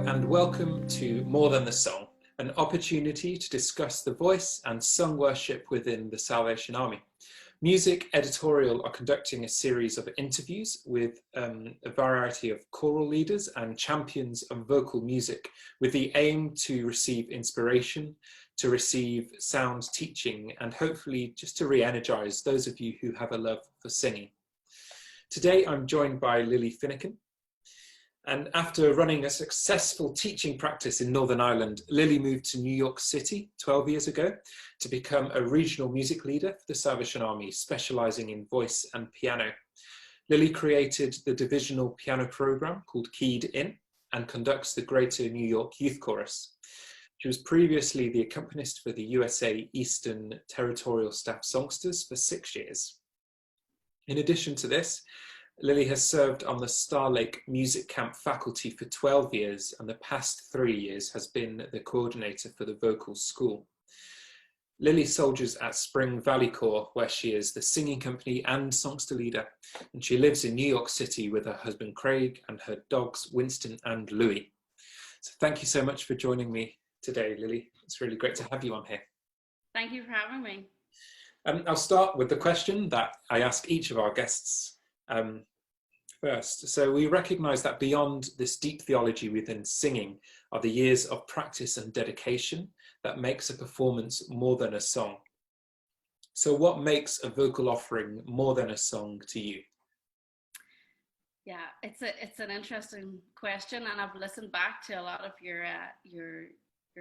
Hello and welcome to More Than the Song, an opportunity to discuss the voice and sung worship within the Salvation Army. Music Editorial are conducting a series of interviews with a variety of choral leaders and champions of vocal music with the aim to receive inspiration, to receive sound teaching, and hopefully just to re-energize those of you who have a love for singing. Today I'm joined by Lily Finikin. And after running a successful teaching practice in Northern Ireland, Lily moved to New York City 12 years ago to become a regional music leader for the Salvation Army, specializing in voice and piano. Lily created the divisional piano program called Keyed In and conducts the Greater New York Youth Chorus. She was previously the accompanist for the USA Eastern Territorial Staff Songsters for 6 years. In addition to this, Lily has served on the Star Lake Music Camp faculty for 12 years and the past 3 years has been the coordinator for the vocal school. Lily soldiers at Spring Valley Corps, where she is the singing company and songster leader, and she lives in New York City with her husband Craig and her dogs Winston and Louie. So thank you so much for joining me today, Lily. It's really great to have you on here. Thank you for having me. I'll start with the question that I ask each of our guests first. So we recognize that beyond this deep theology within singing are the years of practice and dedication that makes a performance more than a song. So what makes a vocal offering more than a song to you? Yeah, it's an interesting question, and I've listened back to a lot of your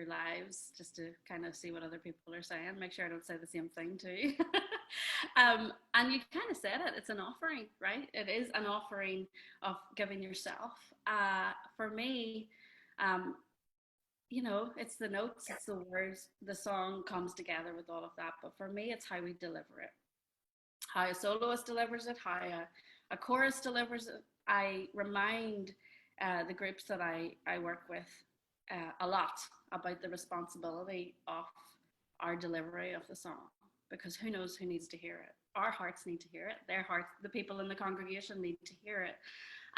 lives just to kind of see what other people are saying, make sure I don't say the same thing too. And you kind of said it, it's an offering, right? It is an offering of giving yourself. For me, you know, it's the notes, it's the words, the song comes together with all of that. But for me, it's how we deliver it, how a soloist delivers it, how a chorus delivers it. I remind the groups that I work with a lot about the responsibility of our delivery of the song, because who knows who needs to hear it. Our hearts need to hear it, their hearts, the people in the congregation need to hear it.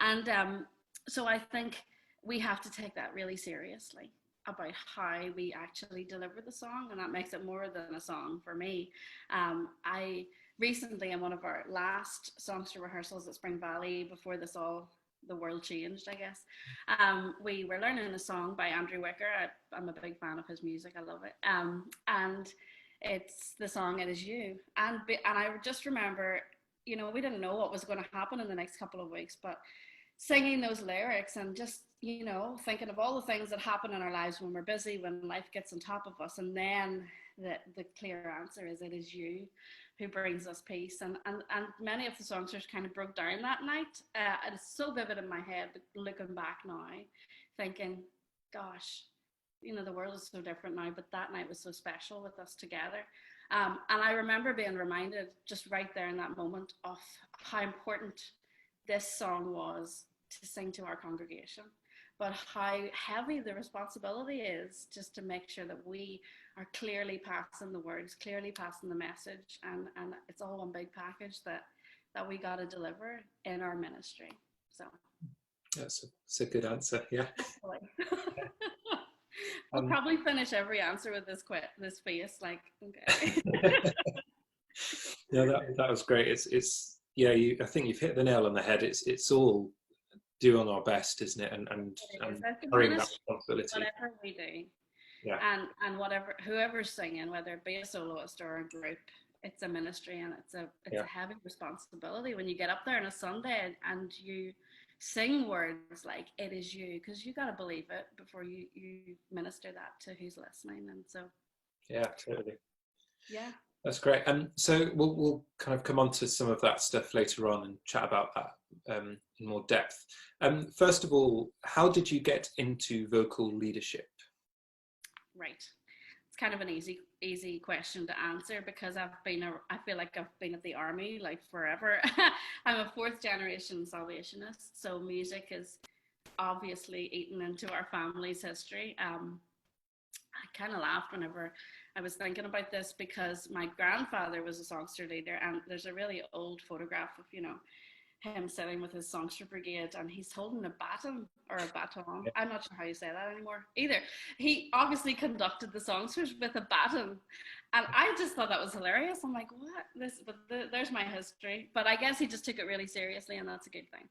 And so I think we have to take that really seriously about how we actually deliver the song, and that makes it more than a song for me. I recently, in one of our last songster rehearsals at Spring Valley, before the world changed, I guess, we were learning a song by Andrew Wicker. I'm a big fan of his music, I love it. And it's the song It Is You. And I just remember, you know, we didn't know what was going to happen in the next couple of weeks, but singing those lyrics and just, you know, thinking of all the things that happen in our lives when we're busy, when life gets on top of us, and then the clear answer is it is you who brings us peace. And many of the songsters kind of broke down that night. And it's so vivid in my head looking back now, thinking, gosh, you know, the world is so different now, but that night was so special with us together. And I remember being reminded just right there in that moment of how important this song was to sing to our congregation, but how heavy the responsibility is just to make sure that we are clearly passing the words, clearly passing the message, and it's all one big package that we got to deliver in our ministry. So That's a good answer, yeah. I'll probably finish every answer with this face, like, okay. Yeah, that was great. It's yeah, I think you've hit the nail on the head. It's all doing our best, isn't it? And carrying that responsibility. Whatever we do, yeah, and whoever's singing, whether it be a soloist or a group, it's a ministry, and it's a heavy responsibility when you get up there on a Sunday and you sing words like "It is you," because you got to believe it before you minister that to who's listening. And so yeah, totally. Yeah. That's great. So we'll kind of come on to some of that stuff later on and chat about that in more depth. First of all, how did you get into vocal leadership? Right. It's kind of an easy question to answer, because I feel like I've been at the army like forever. I'm a 4th generation Salvationist, so music is obviously eaten into our family's history. I kind of laughed whenever I was thinking about this, because my grandfather was a songster leader, and there's a really old photograph of, you know, him sitting with his songster brigade, and he's holding a baton or a baton. I'm not sure how you say that anymore either. He obviously conducted the songsters with a baton, and I just thought that was hilarious. I'm like, what this? But there's my history. But I guess he just took it really seriously, and that's a good thing.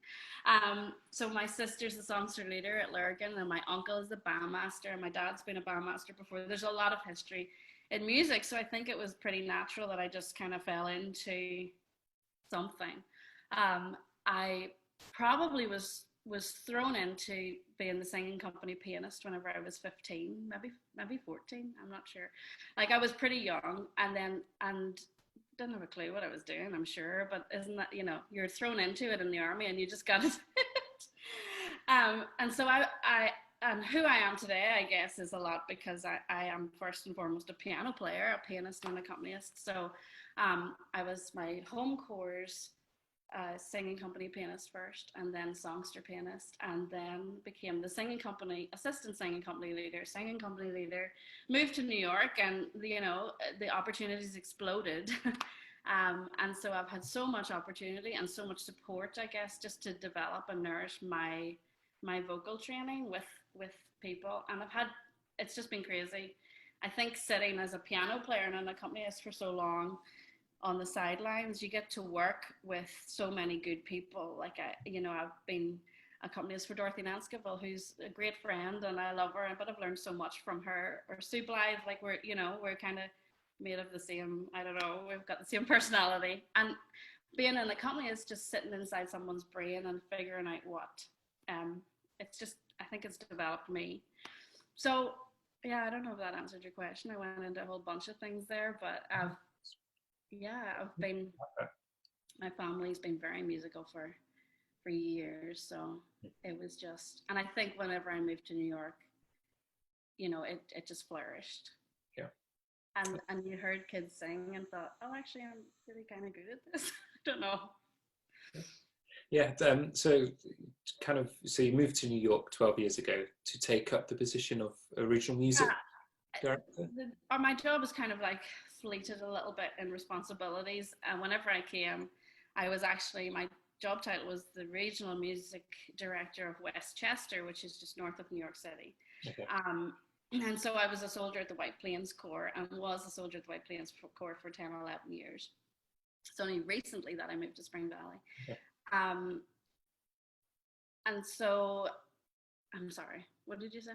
So my sister's the songster leader at Lurgan, and my uncle is the bandmaster, and my dad's been a bandmaster before. There's a lot of history in music, so I think it was pretty natural that I just kind of fell into something. I probably was thrown into being the singing company pianist whenever I was 15, maybe 14. I'm not sure. Like I was pretty young, and didn't have a clue what I was doing. I'm sure, but isn't that, you're thrown into it in the army and you just got to do it. And so I and who I am today, I guess, is a lot because I am first and foremost a piano player, a pianist and an accompanist. So I was my home corps singing company pianist first, and then songster pianist, and then became the singing company assistant singing company leader, moved to New York, and the opportunities exploded. And so I've had so much opportunity and so much support, I guess, just to develop and nourish my vocal training with people, and it's just been crazy. I think sitting as a piano player and an accompanist for so long on the sidelines, you get to work with so many good people. Like I've been accompanist for Dorothy Nanskiville, who's a great friend, and I love her, but I've learned so much from her. Or Sue Blythe, like we're kind of made of the same, I don't know, we've got the same personality. And being an accompanist is just sitting inside someone's brain and figuring out what. It's just, I think it's developed me. So yeah, I don't know if that answered your question. I went into a whole bunch of things there, but my family's been very musical for years, so it was just, and I think whenever I moved to New York, it just flourished. Yeah. And you heard kids sing and thought, oh, actually, I'm really kind of good at this. I don't know. Yeah. So you moved to New York 12 years ago to take up the position of original music director. My job was kind of like fleeted a little bit in responsibilities, and whenever I came, I was actually, my job title was the regional music director of Westchester, which is just north of New York City. Okay. And so I was a soldier at the White Plains Corps, and was a soldier at the White Plains Corps for 10 or 11 years. It's only recently that I moved to Spring Valley. Okay. And so, I'm sorry, what did you say?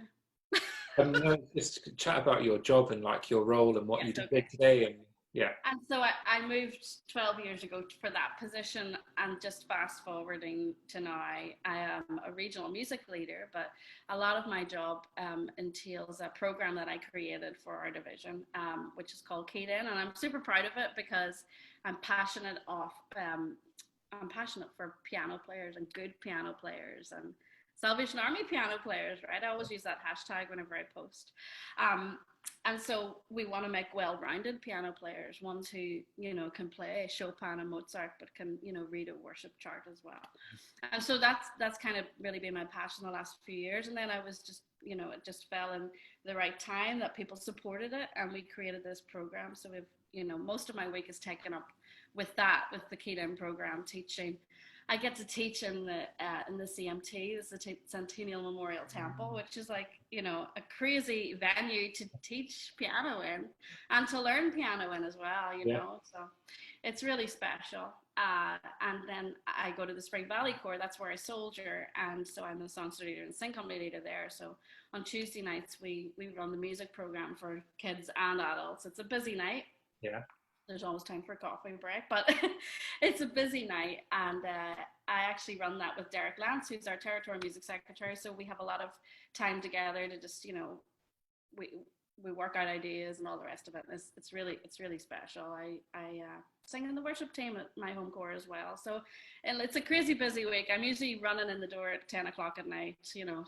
No, just chat about your job and like your role and what you do day to day, and yeah. And so I moved 12 years ago for that position, and just fast forwarding to now, I am a regional music leader, but a lot of my job entails a program that I created for our division, which is called Keyed In, and I'm super proud of it because I'm passionate for piano players and good piano players and Salvation Army piano players, right? I always use that hashtag whenever I post. And so we want to make well-rounded piano players, ones who, can play Chopin and Mozart, but can, read a worship chart as well. And so that's kind of really been my passion the last few years. And then I was just, it just fell in the right time that people supported it, and we created this program. So we've, most of my week is taken up with the Keyed In program, teaching. I get to teach in the CMT, the Centennial Memorial Temple, which is like, a crazy venue to teach piano in and to learn piano in as well, know. So it's really special. And then I go to the Spring Valley Corps, that's where I soldier, and so I'm the songster leader and sing company leader there. So on Tuesday nights, we run the music program for kids and adults. It's a busy night. Yeah. There's always time for a coffee break, but it's a busy night. And I actually run that with Derek Lance, who's our territorial music secretary. So we have a lot of time together to just, we work out ideas and all the rest of it. And it's really special. I sing in the worship team at my home corps as well. So it's a crazy busy week. I'm usually running in the door at 10 o'clock at night,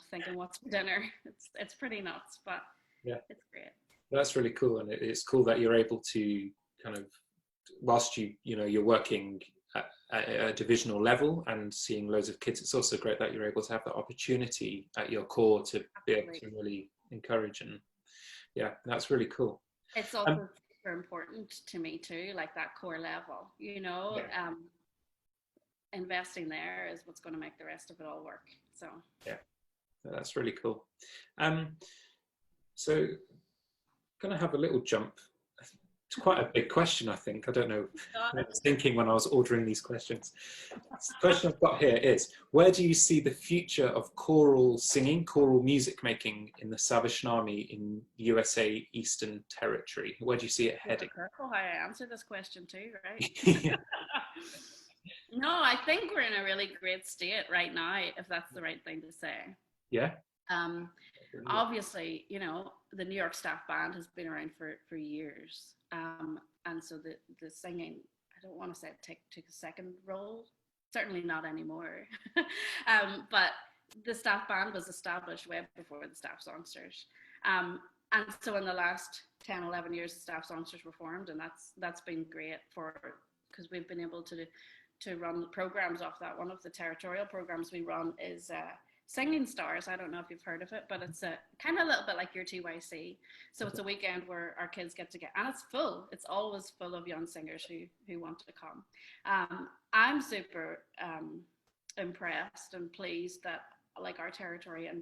thinking what's for dinner. It's pretty nuts, but yeah, it's great. That's really cool. And it's cool that you're able to kind of, whilst you're working at a divisional level and seeing loads of kids, it's also great that you're able to have that opportunity at your core to be able to really encourage, and yeah, that's really cool. It's also super important to me too, like that core level, investing there is what's going to make the rest of it all work. So yeah, that's really cool. So going to have a little jump. It's quite a big question, I think. I don't know. I was thinking when I was ordering these questions. The question I've got here is, where do you see the future of choral singing, choral music making in the Salvation Army in USA Eastern Territory? Where do you see it heading? Be careful how I answer this question too, right? Yeah. No, I think we're in a really great state right now, if that's the right thing to say. Yeah. Obviously, the New York Staff Band has been around for years. And so the singing, I don't want to say it took a second role, certainly not anymore. But the Staff Band was established way before the Staff Songsters. And so in the last 10, 11 years, the Staff Songsters were formed, and that's been great because we've been able to run programs off that. One of the territorial programs we run is Singing Stars. I don't know if you've heard of it, but it's a kind of a little bit like your TYC. So it's a weekend where our kids get together, and it's full. It's always full of young singers who want to come. I'm super impressed and pleased that our territory has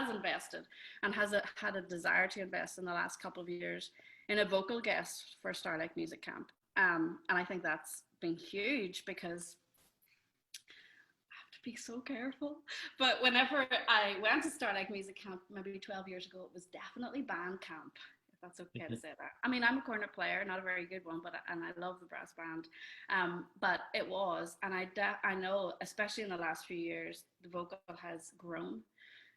invested and had a desire to invest in the last couple of years in a vocal guest for Starlight Music Camp. And I think that's been huge because be so careful. But whenever I went to Starlight Music Camp maybe 12 years ago, it was definitely band camp, if that's okay to say that. I mean, I'm a cornet player, not a very good one, and I love the brass band. But it was, and I know, especially in the last few years, the vocal has grown,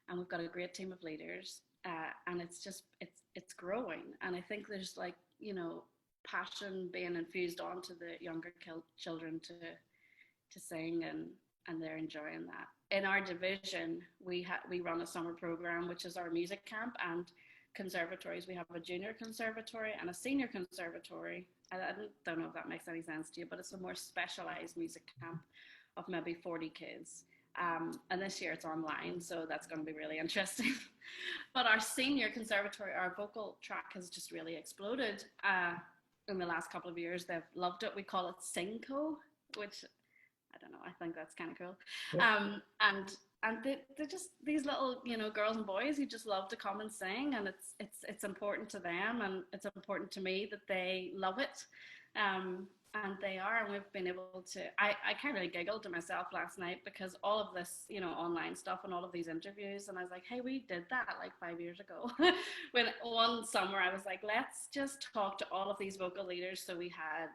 and we've got a great team of leaders, and it's growing. And I think there's passion being infused onto the younger children to sing, and they're enjoying that. In our division, we run a summer program, which is our music camp, and conservatories. We have a junior conservatory and a senior conservatory. I don't know if that makes any sense to you, but it's a more specialized music camp of maybe 40 kids. And this year it's online, so that's going to be really interesting. But our senior conservatory, our vocal track has just really exploded in the last couple of years. They've loved it. We call it Singco, which I don't know, I think that's kind of cool. Yeah. And they're just these little, girls and boys who just love to come and sing, and it's important to them, and it's important to me that they love it. And they are, and we've been able to, I kind of giggled to myself last night because all of this, online stuff and all of these interviews, and I was like, hey, we did that 5 years ago. When one summer I was like, let's just talk to all of these vocal leaders. So we had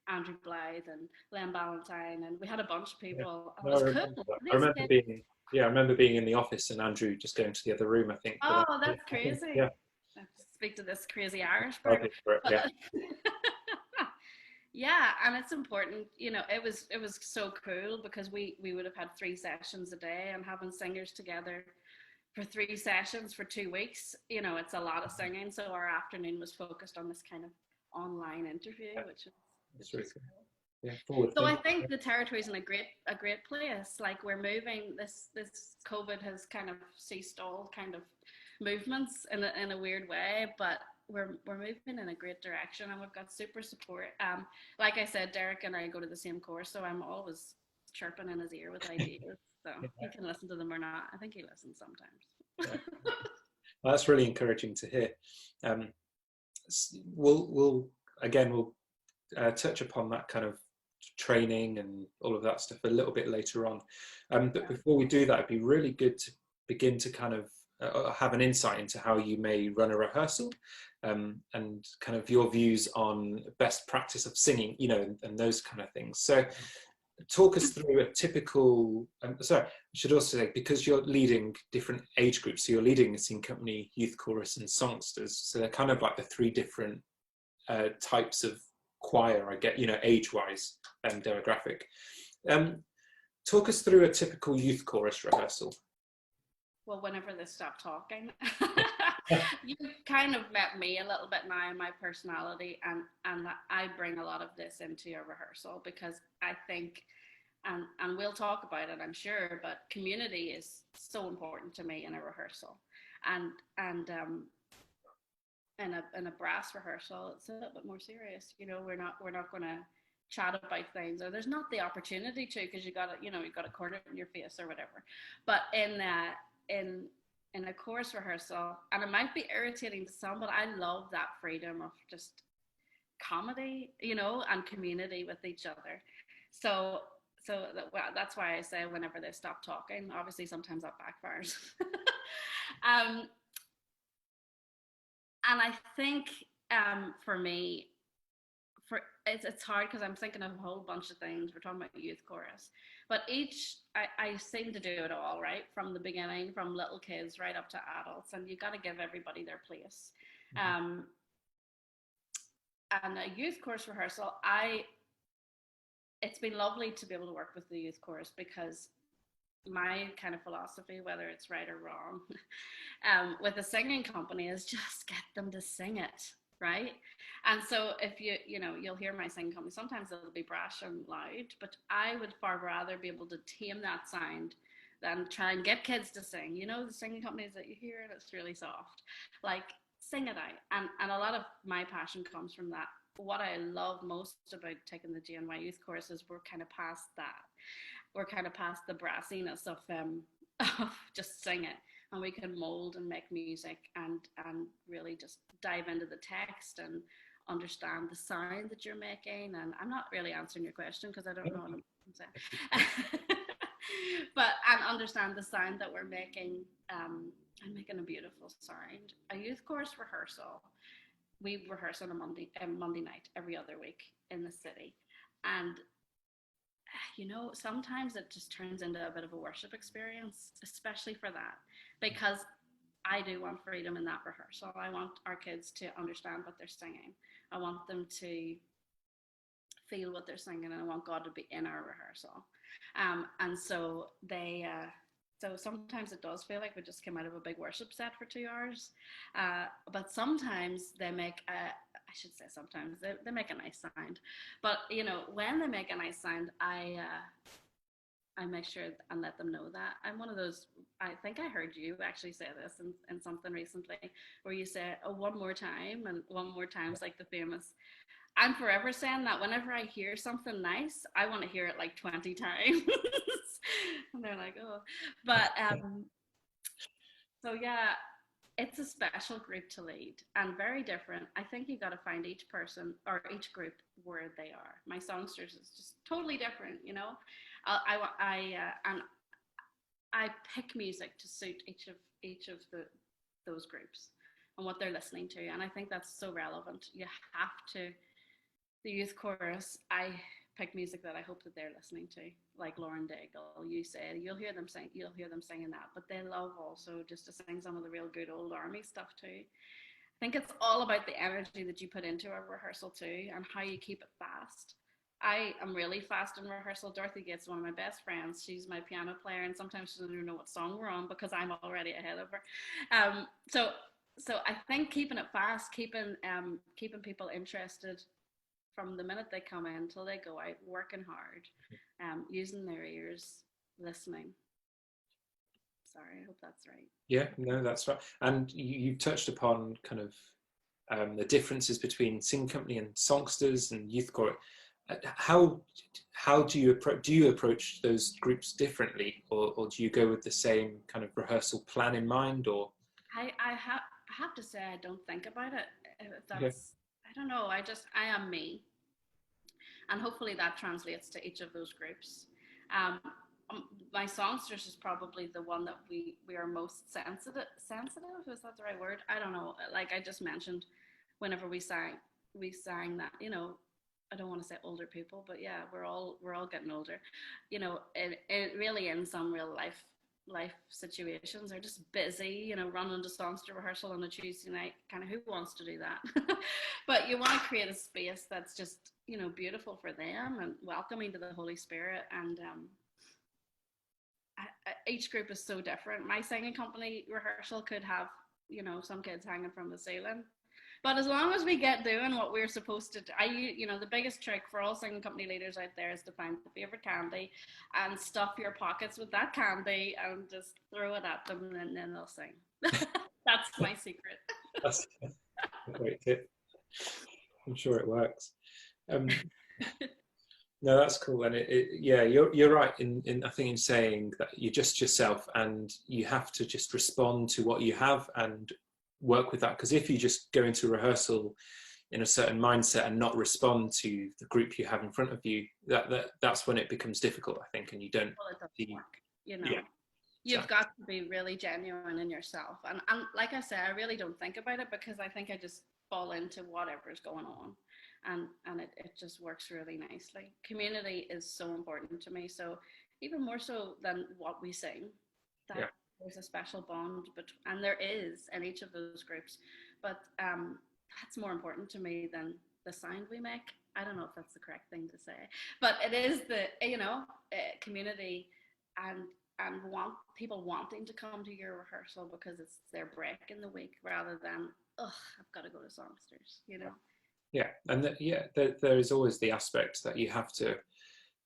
Andrew Blythe and Len Ballantyne, and we had a bunch of people. Yeah. No, I remember being in the office and Andrew just going to the other room, I think. Oh, that's crazy. Yeah. I have to speak to this crazy Irish bird. Yeah. Yeah, and it's important, it was so cool because we would have had 3 sessions a day, and having singers together for 3 sessions for 2 weeks, it's a lot of singing. So our afternoon was focused on this kind of online interview, which is really cool. Yeah, so I think the territory's in a great place. We're moving. This COVID has kind of ceased all kind of movements in a weird way, but we're moving in a great direction, and we've got super support. Like I said, Derek and I go to the same course, so I'm always chirping in his ear with ideas. So he can listen to them or not. I think he listens sometimes. Well, that's really encouraging to hear. We'll touch upon that kind of training and all of that stuff a little bit later on. But before we do that, it'd be really good to begin to kind of have an insight into how you may run a rehearsal, and kind of your views on best practice of singing, and those kind of things. So talk us through a typical, sorry, I should also say, because you're leading different age groups, so you're leading a singing company, youth chorus and songsters, so they're kind of like the 3 different types of choir, I get, age-wise and demographic. Talk us through a typical youth chorus rehearsal. Well, whenever they stop talking, you kind of met me a little bit now in my personality, and I bring a lot of this into a rehearsal because I think, and we'll talk about it, I'm sure, but community is so important to me in a rehearsal, and in a brass rehearsal, it's a little bit more serious. We're not going to chat about things, or there's not the opportunity to, because you got to, you got a corner in your face or whatever. But in in a chorus rehearsal, and it might be irritating to some, but I love that freedom of just comedy, and community with each other. So well, that's why I say whenever they stop talking, obviously sometimes that backfires. um, and I think for me, it's hard because I'm thinking of a whole bunch of things. We're talking about youth chorus, but I seem to do it all, right, from the beginning, from little kids right up to adults, and you got to give everybody their place. And a youth chorus rehearsal, it's been lovely to be able to work with the youth chorus, because my kind of philosophy, whether it's right or wrong, with a singing company, is just get them to sing it, right? And so if you'll hear my singing company, sometimes it'll be brash and loud, but I would far rather be able to tame that sound than try and get kids to sing. The singing companies that you hear and it's really soft, like, sing it out. And a lot of my passion comes from that. What I love most about taking the GNY Youth Chorus is we're kind of past that. We're kind of past the brassiness of just sing it, and we can mold and make music and really just dive into the text and understand the sound that you're making. And I'm not really answering your question because I don't know what I'm saying. But and understand the sound that we're making. I'm making a beautiful sound. A youth chorus rehearsal, we rehearse on a Monday night every other week in the city, and sometimes it just turns into a bit of a worship experience, especially for that, because I do want freedom in that rehearsal. I want our kids to understand what they're singing. I want them to feel what they're singing, and I want God to be in our rehearsal. And so so sometimes it does feel like we just came out of a big worship set for 2 hours. But sometimes they make I should say sometimes they make a nice sound. But when they make a nice sound, I make sure and let them know that. I'm one of those, I think I heard you actually say this in something recently, where you say, oh, one more time, and one more time's like the famous. I'm forever saying that whenever I hear something nice, I want to hear it like 20 times. And they're like, oh. But so yeah, it's a special group to lead and very different. I think you got to find each person or each group where they are. My songsters is just totally different, and I pick music to suit each of those groups and what they're listening to, and I think that's so relevant. You have to. The youth chorus, I pick music that I hope that they're listening to, like Lauren Daigle. You said you'll hear them singing that, but they love also just to sing some of the real good old army stuff too. I think it's all about the energy that you put into a rehearsal too, and how you keep it fast. I am really fast in rehearsal. Dorothy Gates, one of my best friends, she's my piano player, and sometimes she doesn't even know what song we're on because I'm already ahead of her. So I think keeping it fast, keeping people interested from the minute they come in till they go out, working hard, using their ears, listening. Sorry, I hope that's right. Yeah, no, that's right. And you touched upon kind of the differences between singing company and songsters and youth chorus. How do you approach those groups differently, or do you go with the same kind of rehearsal plan in mind? Or I have to say I don't think about it. That's I don't know. I am me. And hopefully that translates to each of those groups. My songsters is probably the one that we are most sensitive. Is that the right word? I don't know. Like I just mentioned, whenever we sang that, I don't want to say older people, but yeah, we're all getting older. It really in some real life situations are just busy, running to songster rehearsal on a Tuesday night. Kind of who wants to do that? But you want to create a space that's just, beautiful for them and welcoming to the Holy Spirit. And each group is so different. My singing company rehearsal could have, some kids hanging from the ceiling. But as long as we get doing what we're supposed to do, the biggest trick for all singing company leaders out there is to find the favorite candy and stuff your pockets with that candy and just throw it at them, and then they'll sing. That's my secret. that's a great tip. I'm sure it works. No, that's cool. And yeah, you're right in I think in saying that you're just yourself and you have to just respond to what you have and work with that. Because if you just go into rehearsal in a certain mindset and not respond to the group you have in front of you, that's when it becomes difficult, I think, and you don't Well, it doesn't see. work, you know. Yeah, You've exactly. got to be really genuine in yourself. And like I say, I really don't think about it because I think I just fall into whatever's going on. And it just works really nicely. Community is so important to me. So even more so than what we sing, that Yeah, there's a special bond, and there is in each of those groups. But that's more important to me than the sound we make. I don't know if that's the correct thing to say, but it is the, community and want people wanting to come to your rehearsal because it's their break in the week rather than, ugh, I've got to go to songsters, you know. yeah, and yeah, there is always the aspect that you have to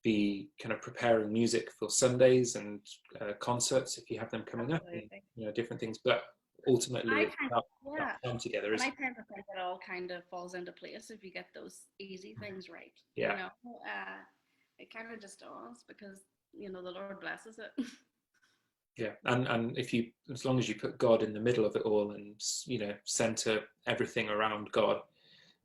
be kind of preparing music for Sundays and concerts if you have them coming up, and Absolutely. different things. But ultimately, I it's kind about that Yeah, time together, and I isn't tend to think it all kind of falls into place if you get those easy things right, it? you Yeah, know. It kind of just does because, the Lord blesses it. yeah, and if you, as long as you put God in the middle of it all, and center everything around God,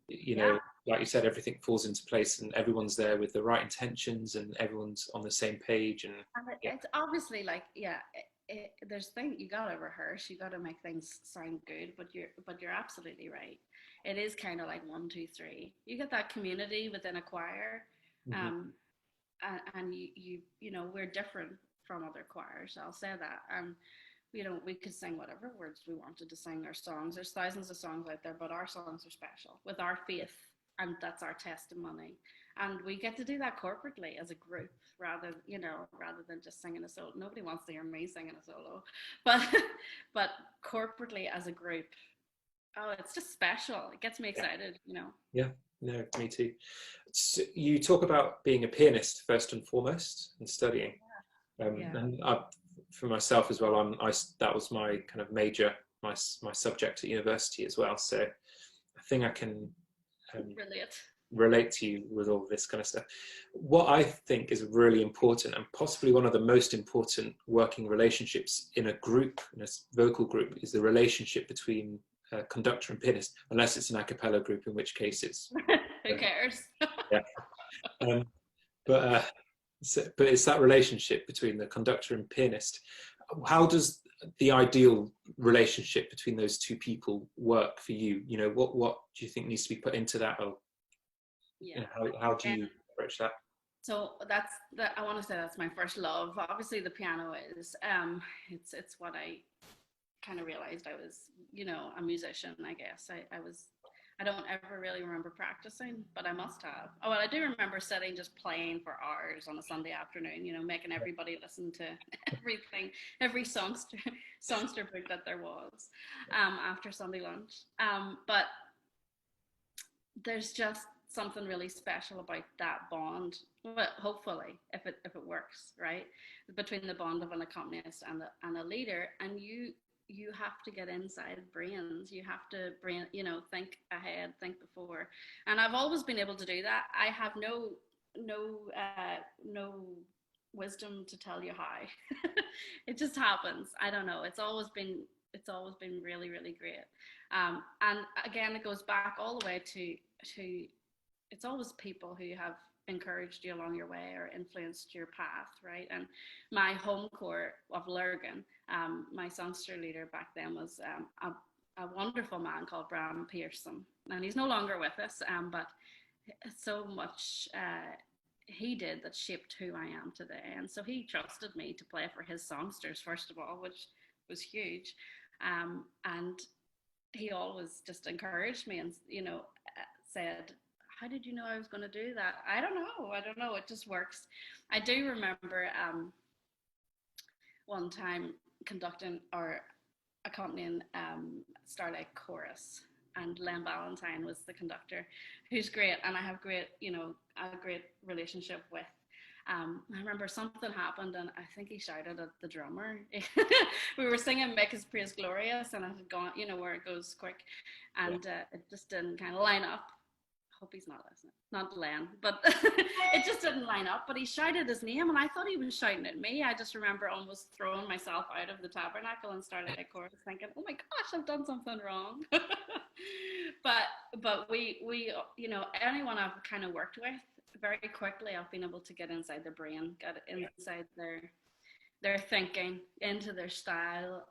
Yeah. like you said, everything falls into place, and everyone's there with the right intentions, and everyone's on the same page, and And yeah, it's obviously like, yeah, there's things you gotta rehearse, you gotta make things sound good, but you're absolutely right. It is kind of like one, two, three. You get that community within a choir, hmm um, and we're different from other choirs. I'll say that, and we could sing whatever words we wanted to sing our songs. There's thousands of songs out there, but our songs are special with our faith, and that's our testimony. And we get to do that corporately as a group, rather than just singing a solo. Nobody wants to hear me singing a solo, but but corporately as a group, oh, it's just special. It gets me yeah, excited. yeah. No, me too. So you talk about being a pianist first and foremost and studying. Yeah. And for myself as well, that was my kind of major, my subject at university as well. So I think I can um, Relate. relate to you with all this kind of stuff. What I think is really important, and possibly one of the most important working relationships in a group, in a vocal group, is the relationship between conductor and pianist, unless it's an a cappella group, in which case it's Who cares? yeah. Um, but but it's that relationship between the conductor and pianist. How does the ideal relationship between those two people work for you? What do you think needs to be put into that, or Yeah. how do you approach that? So I want to say that's my first love. Obviously, the piano is. It's what I kind of realized I was, a musician. I guess I was. I don't ever really remember practicing, but I must have. Oh, well, I do remember sitting just playing for hours on a Sunday afternoon. Making everybody listen to everything, every songster book that there was, after Sunday lunch. But there's just something really special about that bond. Well, hopefully, if it works, right, between the bond of an accompanist and a leader, and you have to get inside brains. You have to think ahead, think before. And I've always been able to do that. I have no wisdom to tell you how. It just happens. I don't know. It's always been really, really great. And again, it goes back all the way to it's always people who have encouraged you along your way or influenced your path, right? And my home court of Lurgan, my songster leader back then was a wonderful man called Bram Pearson, and he's no longer with us, but so much he did that shaped who I am today. And so he trusted me to play for his songsters first of all, which was huge. And he always just encouraged me and said, how did you know I was going to do that? I don't know, it just works. I do remember one time conducting or accompanying Starlight Chorus, and Len Valentine was the conductor, who's great, and I have a great relationship with. I remember something happened, and I think he shouted at the drummer. We were singing "Make His Praise Glorious," and it had gone, where it goes quick, Yeah, and it just didn't kind of line up. hope he's not listening, not Len, but it just didn't line up. But he shouted his name, and I thought he was shouting at me. I just remember almost throwing myself out of the tabernacle and starting a chorus, thinking, "Oh my gosh, I've done something wrong." but we you know, anyone I've kind of worked with, very quickly I've been able to get inside their brain, get inside their thinking, into their style.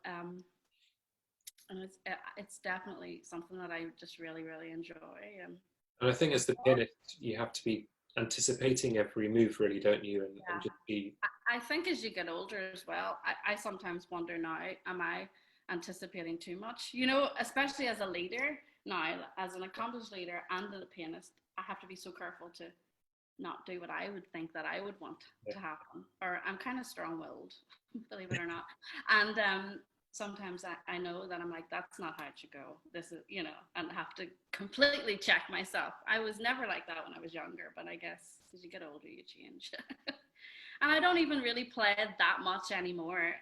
And it's definitely something that I just really, really enjoy. And I think as the pianist, you have to be anticipating every move, really, don't you? And just be. I think as you get older as well, I sometimes wonder now, am I anticipating too much? You know, especially as a leader now, as an accomplished leader and a pianist, I have to be so careful to not do what I would think that I would want to happen. Or I'm kind of strong-willed, believe it or not. And sometimes I know that I'm like, that's not how it should go. This is, you know, and have to completely check myself. I was never like that when I was younger, but I guess as you get older, you change. And I don't even really play that much anymore.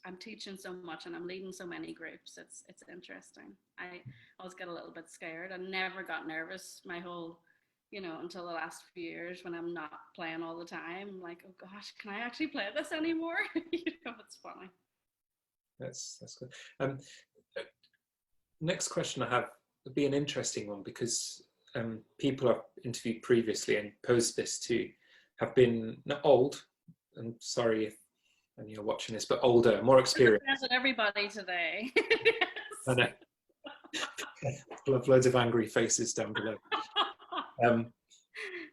I'm teaching so much and I'm leading so many groups. It's interesting. I always get a little bit scared. I never got nervous my whole, you know, until the last few years when I'm not playing all the time. I'm like, oh gosh, can I actually play this anymore? You know, it's funny. That's good. Next question I have would be an interesting one, because people I've interviewed previously and posed this to have been not old, and sorry if and you're watching this, but older, more experienced. Everybody today. I know. I'll have loads of angry faces down below.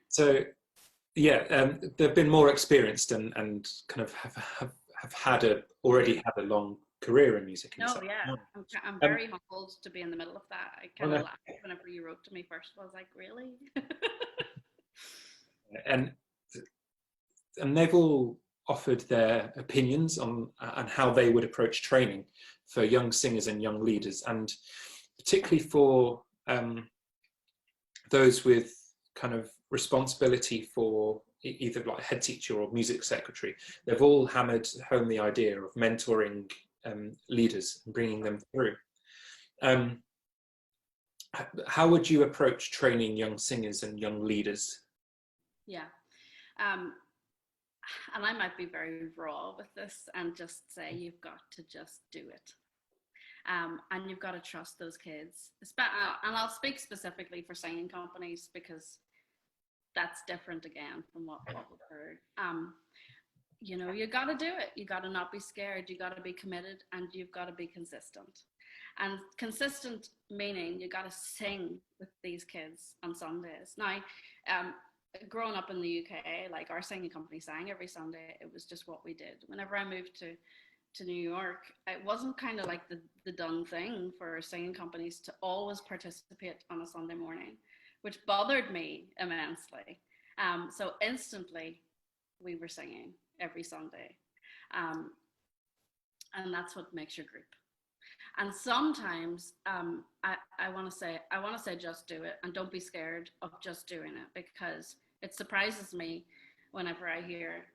So yeah, they've been more experienced and kind of have already had a long career in music. No, yeah, I'm very humbled to be in the middle of that. I kind of laughed whenever you wrote to me first. I was like, really? and they've all offered their opinions on how they would approach training for young singers and young leaders, and particularly for those with kind of responsibility for either like head teacher or music secretary. They've all hammered home the idea of mentoring leaders and bringing them through. How would you approach training young singers and young leaders? Yeah. And I might be very raw with this and just say, you've got to just do it. And you've got to trust those kids. And I'll speak specifically for singing companies because that's different again from what we've heard. You know, you got to do it. You got to not be scared. You got to be committed, and you've got to be consistent. And consistent meaning you got to sing with these kids on Sundays. Now, growing up in the UK, like our singing company sang every Sunday. It was just what we did. Whenever I moved to New York, it wasn't kind of like the done thing for singing companies to always participate on a Sunday morning, which bothered me immensely. So instantly we were singing every Sunday. And that's what makes your group. And sometimes I want to say just do it, and don't be scared of just doing it, because it surprises me whenever I hear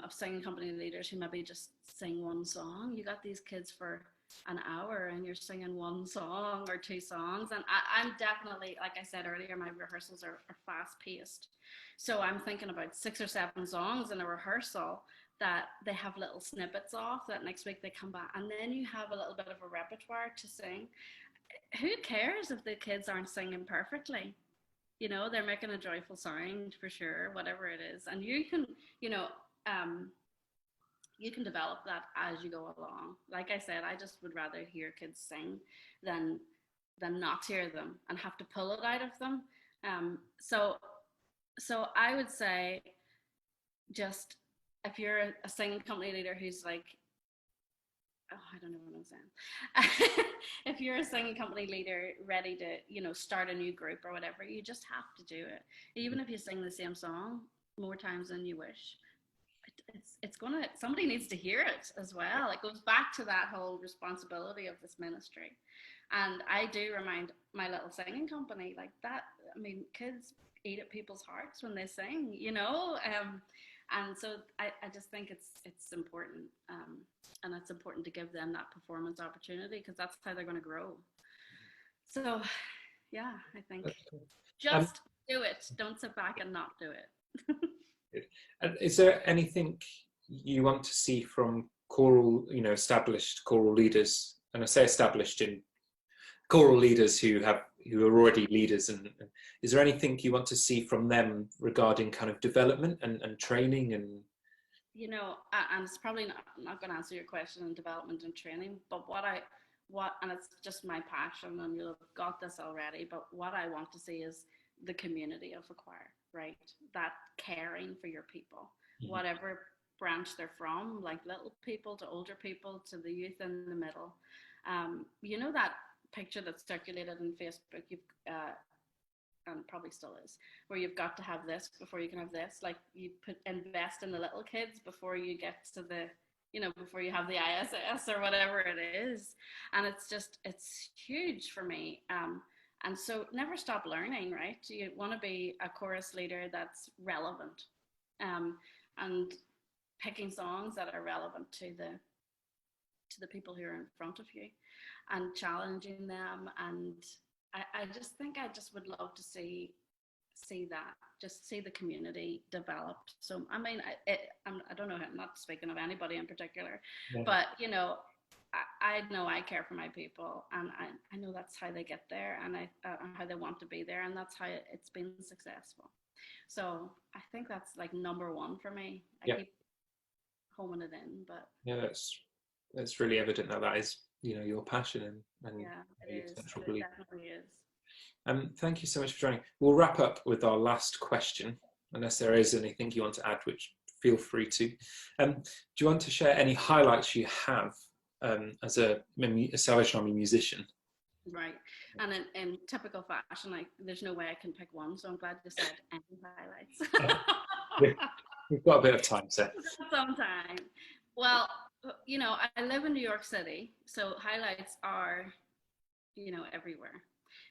of singing company leaders who maybe just sing one song. You got these kids for an hour and you're singing one song or two songs. And I'm definitely, like I said earlier, my rehearsals are fast paced. So I'm thinking about 6 or 7 songs in a rehearsal that they have little snippets off, that next week they come back, and then you have a little bit of a repertoire to sing. Who cares if the kids aren't singing perfectly? You know, they're making a joyful sound for sure, whatever it is. And you can, you know, you can develop that as you go along. Like I said, I just would rather hear kids sing than not hear them and have to pull it out of them. So I would say, just if you're a singing company leader who's like, oh, I don't know what I'm saying. If you're a singing company leader ready to, you know, start a new group or whatever, you just have to do it. Even if you sing the same song more times than you wish, somebody needs to hear it as well. It goes back to that whole responsibility of this ministry. And I do remind my little singing company like that. I mean, kids eat at people's hearts when they sing, you know? And so I just think it's important. And it's important to give them that performance opportunity, because that's how they're going to grow. So, Yeah, I think Okay. just do it. Don't sit back and not do it. Good. And is there anything you want to see from choral, established choral leaders? And I say established in choral leaders who are already leaders. And is there anything you want to see from them regarding kind of development and training and? And it's probably not going to answer your question on development and training, but and it's just my passion, and you'll have got this already, but what I want to see is the community of a choir, right? That caring for your people, whatever branch they're from, like little people to older people to the youth in the middle. That picture that's circulated on Facebook, and probably still is, where you've got to have this before you can have this. Like you invest in the little kids before you get to before you have the ISS or whatever it is. And it's huge for me. And so never stop learning, right? You want to be a chorus leader that's relevant, and picking songs that are relevant to the people who are in front of you and challenging them. And I just think I just would love to see that, just see the community develop. So I mean, I don't know, I'm not speaking of anybody in particular, but I know I care for my people, and I know that's how they get there, and how they want to be there, and that's how it's been successful. So I think that's like number one for me. I keep homing it in, but yeah, that's really evident that is your passion and yeah, it your is. central It belief. definitely is. Thank you so much for joining. We'll wrap up with our last question, unless there is anything you want to add, which feel free to. Do you want to share any highlights you have as a Salvation Army musician? Right. And in typical fashion, there's no way I can pick one, so I'm glad you said any highlights. We've got a bit of time, so. Some time. Well, I live in New York City, so highlights are, everywhere.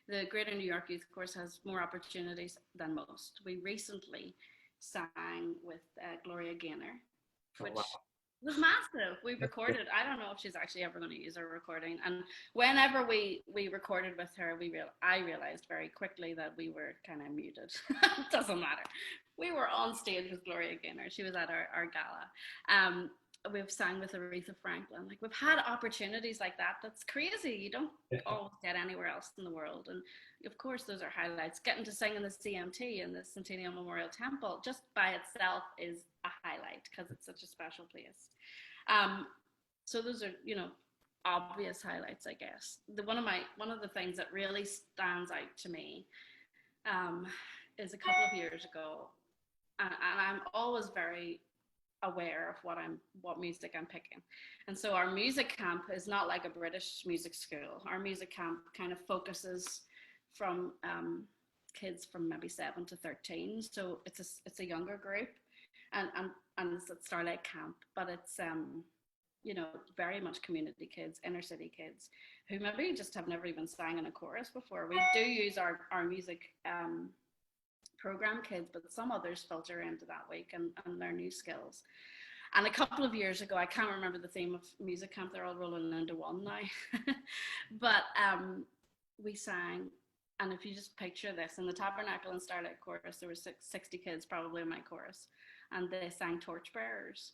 The Greater New York Youth Course has more opportunities than most. We recently sang with Gloria Gaynor, which was massive. We recorded. I don't know if she's actually ever going to use her recording. And whenever we recorded with her, I realized very quickly that we were kind of muted. It doesn't matter. We were on stage with Gloria Gaynor. She was at our gala. We've sang with Aretha Franklin. Like, we've had opportunities like that. That's crazy. You don't always get anywhere else in the world. And of course, those are highlights. Getting to sing in the CMT in the Centennial Memorial Temple just by itself is a highlight because it's such a special place. So those are, obvious highlights, I guess. One of the things that really stands out to me is a couple of years ago, and I'm always very aware of what music I'm picking. And so our music camp is not like a British music school. Our music camp kind of focuses from kids from maybe 7 to 13. So it's a younger group, and it's at Starlight Camp, but it's very much community kids, inner city kids who maybe just have never even sang in a chorus before. We do use our music program kids, but some others filter into that week and learn new skills. And a couple of years ago, I can't remember the theme of music camp, they're all rolling into one now, but we sang, and if you just picture this, in the Tabernacle and Starlight Chorus, there were 60 kids probably in my chorus, and they sang Torchbearers.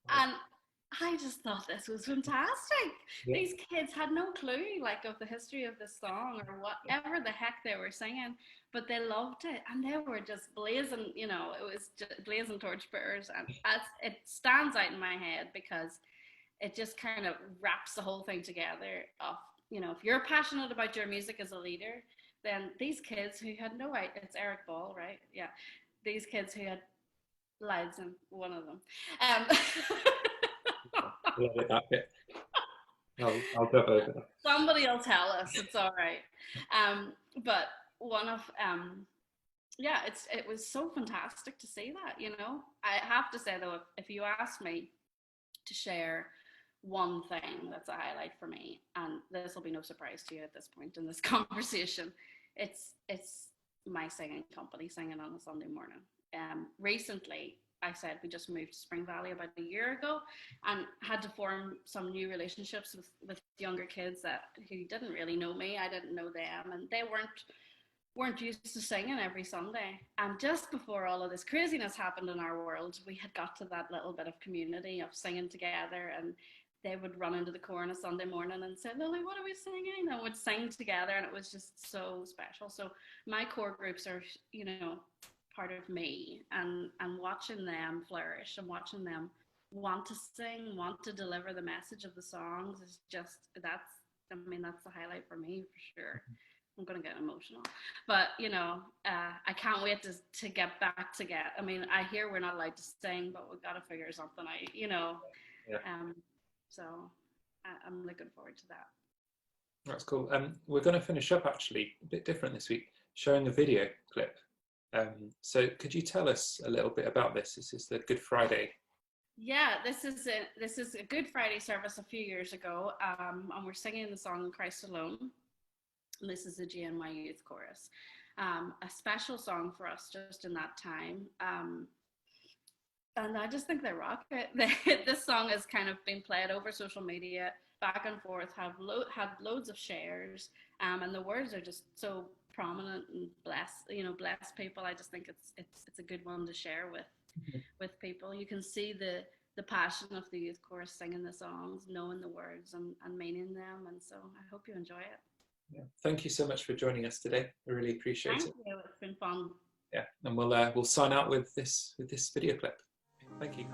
And I just thought this was fantastic. Yeah. These kids had no clue of the history of this song or whatever the heck they were singing, but they loved it, and they were just blazing, it was just blazing torchbearers. And it stands out in my head because it just kind of wraps the whole thing together of, if you're passionate about your music as a leader, then these kids who had no idea, it's Eric Ball, right? Yeah. These kids who had lives in one of them. That bit. I'll go over that. Somebody will tell us. It's all right. But one of it was so fantastic to see that. I have to say though, if you ask me to share one thing that's a highlight for me, and this will be no surprise to you at this point in this conversation, it's my singing company, singing on a Sunday morning. Recently, I said we just moved to Spring Valley about a year ago, and had to form some new relationships with younger kids who didn't really know me. I didn't know them, and they weren't used to singing every Sunday. And just before all of this craziness happened in our world, we had got to that little bit of community of singing together, and they would run into the core on a Sunday morning and say, Lily, what are we singing? And we'd sing together, and it was just so special. So my core groups are, part of me, and watching them flourish and watching them want to sing, want to deliver the message of the songs is just, that's the highlight for me for sure. I'm going to get emotional, but I can't wait to get back together. I hear we're not allowed to sing, but we've got to figure something out, Yeah. So I'm looking forward to that. That's cool. We're going to finish up actually a bit different this week, showing a video clip. So could you tell us a little bit about this? This is the Good Friday. Yeah, this is a Good Friday service a few years ago, and we're singing the song Christ Alone. And this is the GNY Youth Chorus. A special song for us just in that time. And I just think they rock it. This song has kind of been played over social media, back and forth, had loads of shares, and the words are just so prominent and bless people. I just think it's a good one to share with people. You can see the passion of the youth chorus singing the songs, knowing the words and meaning them, and so I hope you enjoy it. Yeah. Thank you so much for joining us today. I really appreciate it. Thank you. It's been fun. Yeah, and we'll sign out with this video clip. Thank you.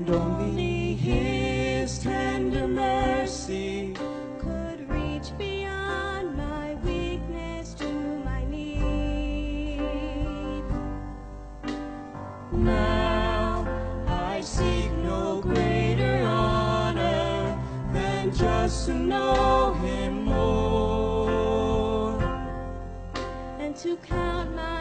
Only His tender mercy could reach beyond my weakness to my need. Now I seek no greater honor than just to know Him more and to count my